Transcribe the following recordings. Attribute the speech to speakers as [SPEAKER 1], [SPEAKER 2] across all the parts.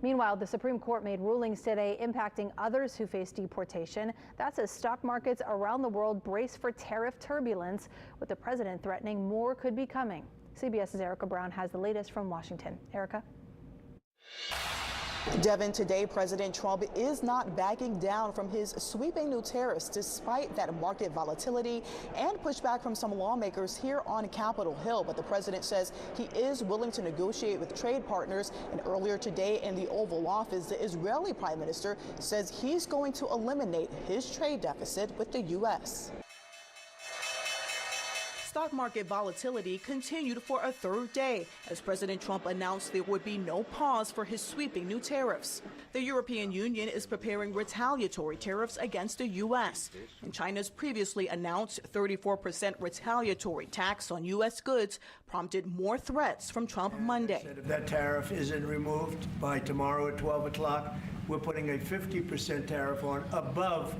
[SPEAKER 1] Meanwhile, the Supreme Court made rulings today impacting others who face deportation. That's as stock markets around the world brace for tariff turbulence, with the president threatening more could be coming. CBS's Erica Brown has the latest from Washington. Erica?
[SPEAKER 2] Devin, today President Trump is not backing down from his sweeping new tariffs despite that market volatility and pushback from some lawmakers here on Capitol Hill. But the president says he is willing to negotiate with trade partners. And earlier today in the Oval Office, the Israeli prime minister says he's going to eliminate his trade deficit with the U.S.
[SPEAKER 3] Stock market volatility continued for a third day as President Trump announced there would be no pause for his sweeping new tariffs. The European Union is preparing retaliatory tariffs against the U.S. And China's previously announced 34% retaliatory tax on U.S. goods prompted more threats from Trump Monday.
[SPEAKER 4] If that tariff isn't removed by tomorrow at 12 o'clock, we're putting a 50% tariff on above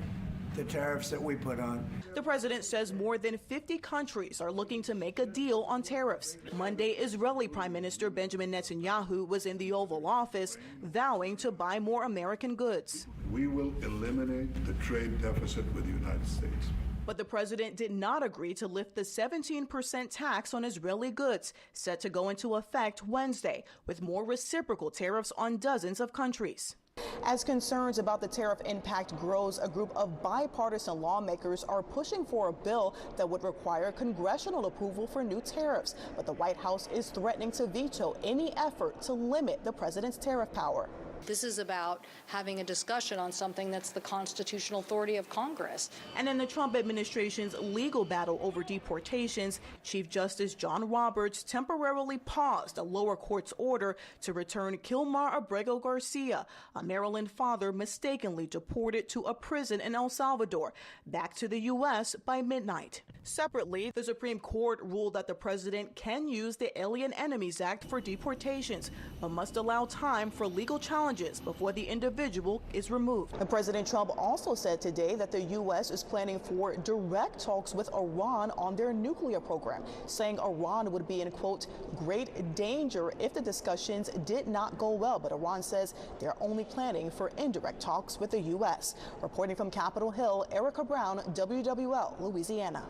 [SPEAKER 4] the tariffs that we put on.
[SPEAKER 3] The president says more than 50 countries are looking to make a deal on tariffs. Monday, Israeli Prime Minister Benjamin Netanyahu was in the Oval Office vowing to buy more American goods.
[SPEAKER 5] We will eliminate the trade deficit with the United States.
[SPEAKER 3] But the president did not agree to lift the 17% tax on Israeli goods, set to go into effect Wednesday, with more reciprocal tariffs on dozens of countries.
[SPEAKER 2] As concerns about the tariff impact grows, a group of bipartisan lawmakers are pushing for a bill that would require congressional approval for new tariffs. But the White House is threatening to veto any effort to limit the president's tariff power.
[SPEAKER 6] This is about having a discussion on something that's the constitutional authority of Congress.
[SPEAKER 3] And in the Trump administration's legal battle over deportations, Chief Justice John Roberts temporarily paused a lower court's order to return Kilmar Abrego Garcia, a Maryland father mistakenly deported to a prison in El Salvador, back to the U.S. by midnight. Separately, the Supreme Court ruled that the president can use the Alien Enemies Act for deportations, but must allow time for legal challenges before the individual is removed.
[SPEAKER 2] And President Trump also said today that the U.S. is planning for direct talks with Iran on their nuclear program, saying Iran would be in, quote, great danger if the discussions did not go well. But Iran says they're only planning for indirect talks with the U.S. Reporting from Capitol Hill, Erica Brown, WWL, Louisiana.